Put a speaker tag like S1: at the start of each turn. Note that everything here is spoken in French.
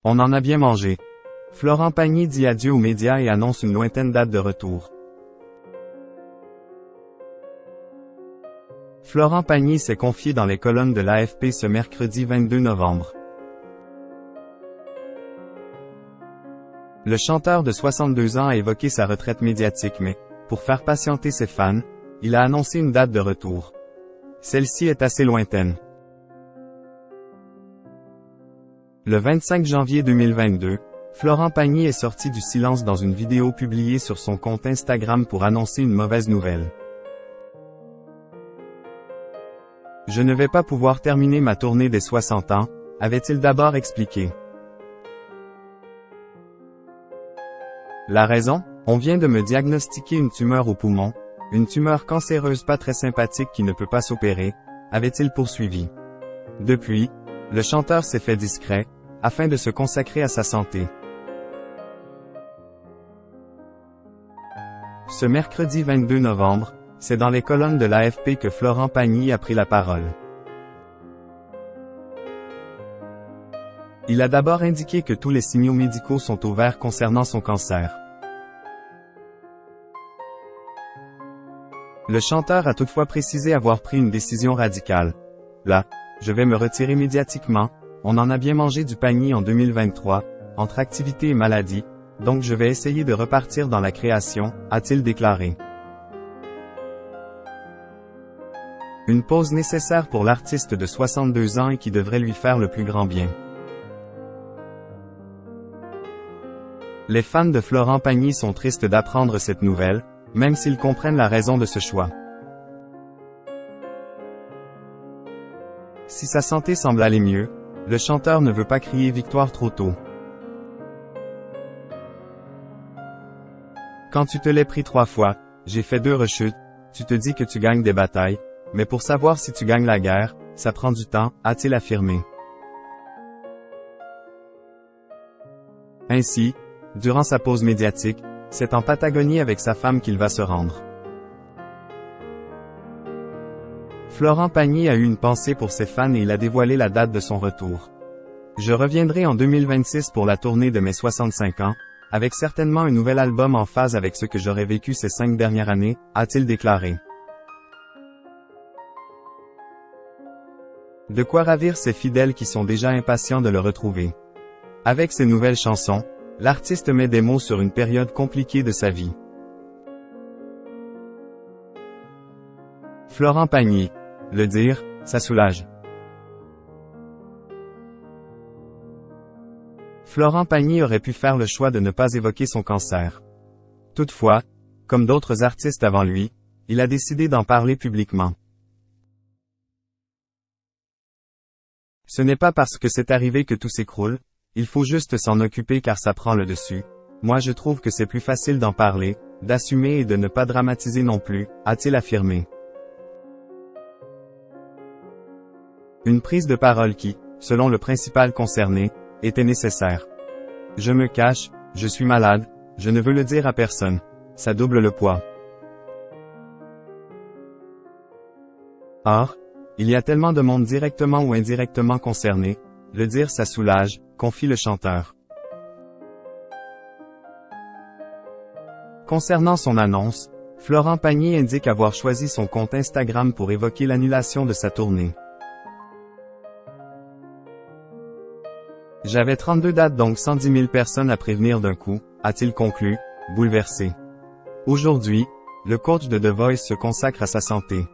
S1: On en a bien mangé. Florent Pagny dit adieu aux médias et annonce une lointaine date de retour. Florent Pagny s'est confié dans les colonnes de l'AFP ce mercredi 22 novembre. Le chanteur de 62 ans a évoqué sa retraite médiatique mais, pour faire patienter ses fans, il a annoncé une date de retour. Celle-ci est assez lointaine. Le 25 janvier 2022, Florent Pagny est sorti du silence dans une vidéo publiée sur son compte Instagram pour annoncer une mauvaise nouvelle. « Je ne vais pas pouvoir terminer ma tournée des 60 ans », avait-il d'abord expliqué. La raison? On vient de me diagnostiquer une tumeur au poumon, une tumeur cancéreuse pas très sympathique qui ne peut pas s'opérer, avait-il poursuivi. Depuis, le chanteur s'est fait discret, afin de se consacrer à sa santé. Ce mercredi 22 novembre, c'est dans les colonnes de l'AFP que Florent Pagny a pris la parole. Il a d'abord indiqué que tous les signaux médicaux sont au vert concernant son cancer. Le chanteur a toutefois précisé avoir pris une décision radicale. Là, je vais me retirer médiatiquement, on en a bien mangé du Pagny en 2023, entre activité et maladie, donc je vais essayer de repartir dans la création, a-t-il déclaré. Une pause nécessaire pour l'artiste de 62 ans et qui devrait lui faire le plus grand bien. Les fans de Florent Pagny sont tristes d'apprendre cette nouvelle, même s'ils comprennent la raison de ce choix. Si sa santé semble aller mieux, le chanteur ne veut pas crier victoire trop tôt. Quand tu te l'es pris 3 fois, j'ai fait 2 rechutes, tu te dis que tu gagnes des batailles, mais pour savoir si tu gagnes la guerre, ça prend du temps, a-t-il affirmé. Ainsi, durant sa pause médiatique, c'est en Patagonie avec sa femme qu'il va se rendre. Florent Pagny a eu une pensée pour ses fans et il a dévoilé la date de son retour. Je reviendrai en 2026 pour la tournée de mes 65 ans, avec certainement un nouvel album en phase avec ce que j'aurais vécu ces 5 dernières années, a-t-il déclaré. De quoi ravir ses fidèles qui sont déjà impatients de le retrouver. Avec ses nouvelles chansons, l'artiste met des mots sur une période compliquée de sa vie. Florent Pagny. Le dire, ça soulage. Florent Pagny aurait pu faire le choix de ne pas évoquer son cancer. Toutefois, comme d'autres artistes avant lui, il a décidé d'en parler publiquement. Ce n'est pas parce que c'est arrivé que tout s'écroule, il faut juste s'en occuper car ça prend le dessus. Moi je trouve que c'est plus facile d'en parler, d'assumer et de ne pas dramatiser non plus, a-t-il affirmé. Une prise de parole qui, selon le principal concerné, était nécessaire. Je me cache, je suis malade, je ne veux le dire à personne. Ça double le poids. Or, il y a tellement de monde directement ou indirectement concerné, le dire ça soulage, confie le chanteur. Concernant son annonce, Florent Pagny indique avoir choisi son compte Instagram pour évoquer l'annulation de sa tournée. J'avais 32 dates donc 110 000 personnes à prévenir d'un coup, a-t-il conclu, bouleversé. Aujourd'hui, le coach de The Voice se consacre à sa santé.